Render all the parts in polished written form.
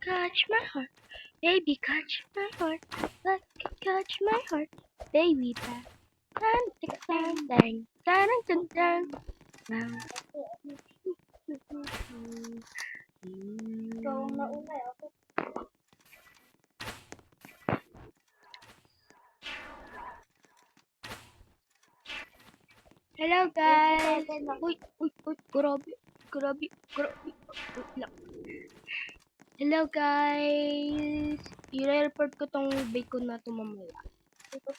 catch my heart. Baby, catch my heart. Love could catch my heart. Baby, bang. Dang, dang, dang, dang, dang, dang, dang. Ikaw ang nauna eh. Ako. Hello guys! Uy, grabe. Wait lang. Hello guys! I-report ko tong bacon na to mamaya.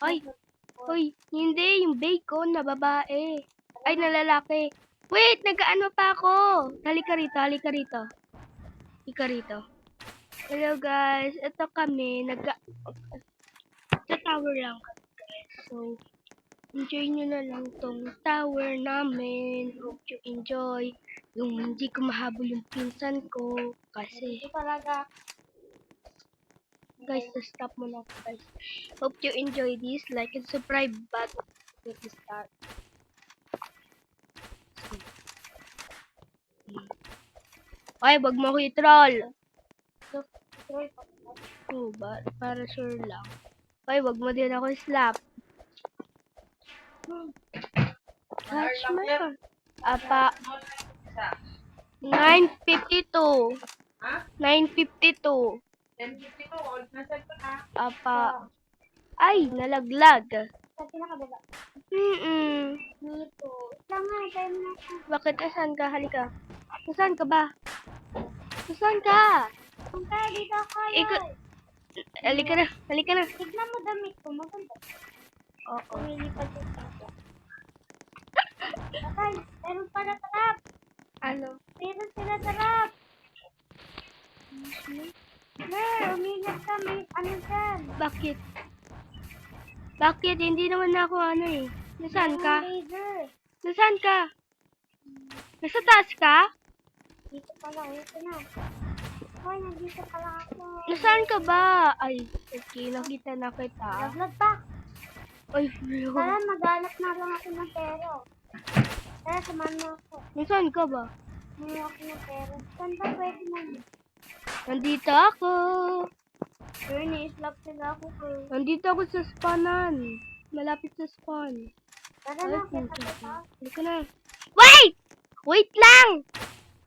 Ay! Uy, hindi! Yung bacon na babae. Ay, na lalaki. Wait! Nag-ano pa ako? Halika rito. Hello guys! Ito kami. Sa tower lang kami guys. So, enjoy nyo na lang tong tower namin. Hope you enjoy. Yung hindi ko mahabol yung pinsan ko. Kasi, Ito talaga. guys, stop mo na guys. Hope you enjoy this. Like and subscribe bago get to start. Ay, wag mo ko i-troll. Oh, para sure lang. Ay, wag mo din ako i-slap. Catch my heart. Apa, 9:52. Ha? 9:52. 10:52, old na cellphone ha? Apa. Ay, nalaglag. Sa pinakababa. Dito. Lang nga, time na. Bakit? Asan ka? Halika. Nasaan ka ba? Nasaan ka? Punta, dito ako. Halika na. Tignan mo damit ko, maganda. Oo. Umilipad yung tao. Patay, meron pala trap. Ano? Meron sila trap. Umiingat ka, may ano dyan. Bakit? Bakit? Hindi naman ako ano eh. Nasaan ka? Laser. Nasaan ka? Nasa taas ka? Dito pala, ito na. Hoy, nandito pala ako. Nasaan ka ba? Ay, okay. Nakita na kita. Naglag pa. Ay, Tara, maghanap na lang ako ng pero. Tara, samahan mo ako. nasaan ka ba? May ako ng pero. Saan ba pwede mo? Nandito ako. Pero ni-slap sila ako ko. Nandito ako sa spawnan. Malapit sa spawn. Tara Ay, na, kita puta. kita. Halika na. Wait! Wait lang!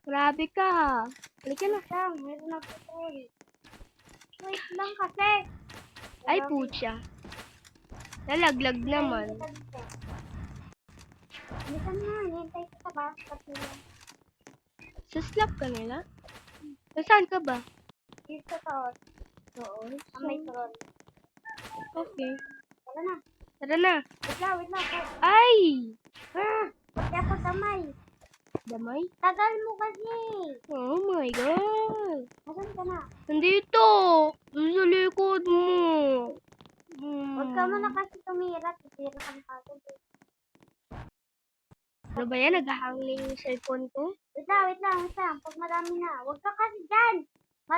Grabe ka ha. Halika na. Lang, meron ako ko. Wait lang kasi. Ay, putya. Nalaglag naman. Dito na, hintay kita ba? Pagkila. Sa slap ka nila? Nasaan ka ba? Dito sa ot. Oo. Ang may troll. Okay. Tara na. Tara na. Wait lang. Ay! Pati ako tamay. Damay? Tagal mo kasi. Oh my God. Nasaan ka na? Nandito. Sa likod mo. Huwag ka mo na kasi tumira. Titira ka na agad. Ano ba yan? Naghahang na yung cellphone ko? Wait lang. Pag marami na. Huwag ka kasi dyan.